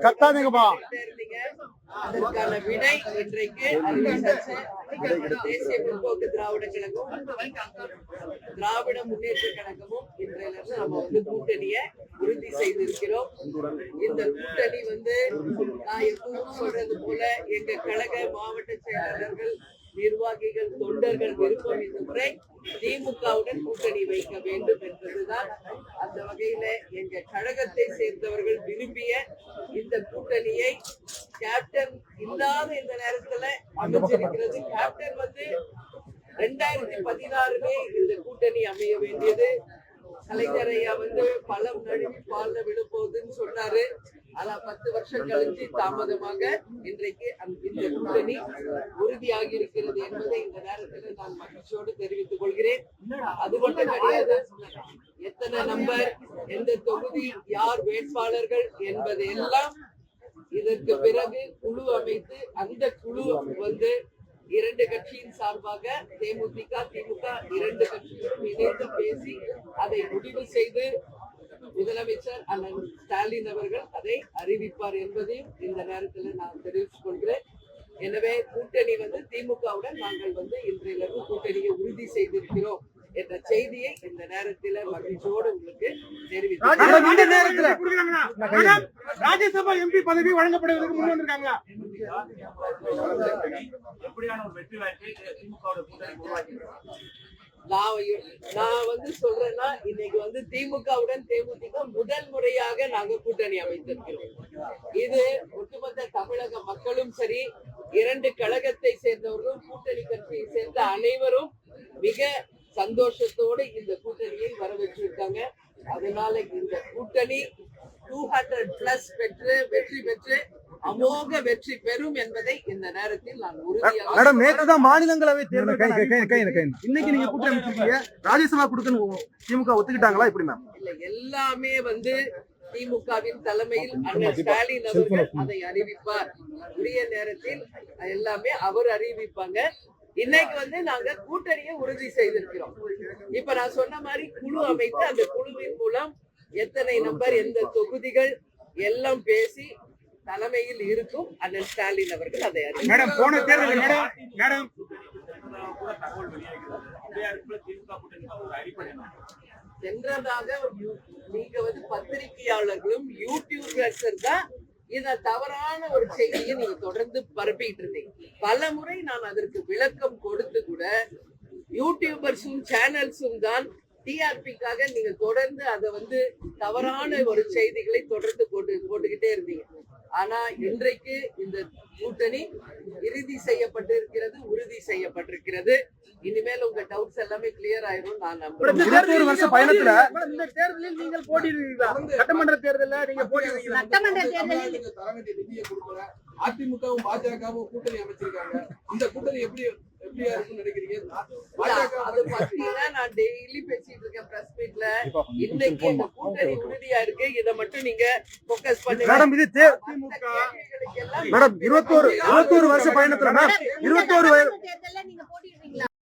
கத்தாதீங்கப்பா. அதற்கான விடை இன்றைக்கு அறிவித்தாச்சு. தேசிய முற்போக்கு திராவிட கழகம், திராவிட முன்னேற்ற கழகமும் இன்றையிலிருந்து நம்ம கூட்டணியை உறுதி செய்திருக்கிறோம். இந்த கூட்டணி நான் எப்பவும் சொல்றது போல எங்க கழக மாவட்ட செயலாளர்கள், நிர்வாகிகள், தொண்டர்கள் விருப்பம் இந்த முறை திமுகவுடன் கூட்டணி வைக்க வேண்டும் என்பதுதான். அந்த வகையில எங்க கழகத்தை சேர்ந்தவர்கள் விரும்பிய இந்த கூட்டணியை கேப்டன் இல்லாத இந்த நேரத்துல அமைச்சிருக்கிறது. கேப்டன் 2016 இந்த கூட்டணி அமைய வேண்டியது. கலைஞர் ஐயா பழம் நழுவி பால்ல விழுப்போகுதுன்னு சொன்னாரு. ஆனா 10 வருஷம் கழிச்சு தாமதமாக இன்றைக்கு இந்த கூட்டணி உறுதியாகி இருக்கிறது என்பதை இந்த நேரத்தில் நான் மகிழ்ச்சியோடு தெரிவித்துக் கொள்கிறேன். அது மட்டும் கிடையாது, எத்தனை நம்பர், எந்த தொகுதி, யார் வேட்பாளர்கள் என்பதையெல்லாம் இதற்கு பிறகு குழு அமைத்து அந்த குழு 2 கட்சியின் சார்பாக தேமுதிக, திமுக 2 கட்சிகளும் இணைந்து பேசி அதை முடிவு செய்து முதலமைச்சர் அண்ணன் ஸ்டாலின் அவர்கள் அதை அறிவிப்பார் என்பதையும் இந்த நேரத்தில் நான் தெரிவித்துக் கொள்கிறேன். எனவே கூட்டணி திமுகவுடன் நாங்கள் இன்றையிலிருந்து கூட்டணியை உறுதி செய்திருக்கிறோம் என்ற செய்தியை இந்த நேரத்தில் மகிழ்ச்சியோடு உங்களுக்கு தெரிவித்தேன். ராஜ்யசபா எம்பி பதவி வழங்கப்படுவதற்கு முன் வந்திருக்காங்க. நான் சொல்றேன்னா, இன்னைக்கு திமுகவுடன் தேமுதிக முதல் முறையாக நாங்க கூட்டணி அமைத்திருக்கிறோம். இது ஒட்டுமொத்த தமிழக மக்களும் சரி, 2 கழகத்தை சேர்ந்தவர்களும், கூட்டணி கட்சியை சேர்ந்த அனைவரும் மிக சந்தோஷத்தோடு இந்த கூட்டணியை வரவேற்றிருக்காங்க. அதனால இந்த கூட்டணி 200+ பெற்று வெற்றி பெற்று அமோக வெற்றி பெறும் என்பதை இந்த நேரத்தில் நான் உறுதியாக. மேடம், நேற்றுதான் மாநிலங்களவை தேர்தல், இன்னைக்கு நீங்க கூட்டணி அமைச்சிருக்கீங்க, ராஜ்யசபா கொடுக்கணும் திமுக ஒத்துக்கிட்டாங்களா? எப்படி மேம்? இல்ல, எல்லாமே திமுகவின் தலைமையில் அண்ணன் ஸ்டாலின் அவர்கள் அதை அறிவிப்பார். உரிய நேரத்தில் எல்லாமே அவர் அறிவிப்பாங்க. இன்னைக்கு நாங்க கூட்டணியை உறுதி செய்திருக்கிறோம். இப்ப நான் சொன்ன மாதிரி குழு அமைத்து அந்த குழுவின் மூலம் எத்தனை நம்பர், எந்த தொகுதிகள் எல்லாம் பேசி தலைமையில் இருக்கும் அண்ணன் ஸ்டாலின் அவர்கள் அதை மேடம், போன தேர்தல் மேடம் சென்றதாக நீங்க பத்திரிகையாளர்களும் யூடியூபர்ஸ் தான் இத தவறான ஒரு செய்தியை நீங்க தொடர்ந்து பரப்பிட்டு இருந்தீங்க. பல முறை நான் அதற்கு விளக்கம் கொடுத்து கூட யூடியூபர்ஸும் சேனல்ஸும் தான் டிஆர்பிக்காக நீங்க தொடர்ந்து அதை தவறான ஒரு செய்திகளை தொடர்ந்து போட்டுக்கிட்டே இருந்தீங்க. ஆனா இன்றைக்கு இந்த கூட்டணி இறுதி செய்யப்பட்டிருக்கிறது, உறுதி செய்யப்பட்டிருக்கிறது. இனிமேல் உங்க டவுட்ஸ் எல்லாமே கிளியர் ஆயிரும் நான் நம்புறேன். 21 வருஷ பயணத்துல இந்த தேர்தலில் நீங்கள் போட்டியிடுவீங்களா? சட்டமன்ற தேர்தலில் நீங்க போட்டியிடுவீங்களா? சட்டமன்ற தேர்தலில் தலைமை நிதியை கொடுக்கல, அதிமுகவும் பாஜகவும் கூட்டணி அமைச்சிருக்காங்க. இந்த கூட்டணி எப்படியா இருக்குன்னு நினைக்கிறீங்க? அது பாத்தீங்கன்னா நான் டெய்லி பேசிட்டு இருக்கேன் பிரஸ் மீட்ல. இன்னைக்கு இந்த கூட்டணி உறுதியா இருக்கு, இத மட்டும் நீங்க ஃபோக்கஸ் பண்ணுங்க. மேடம், இது திமுக மேடம் 21 வருஷ பயணத்துல மேம் 21 தேர்தல்ல நீங்க போட்டிடுவீங்களா?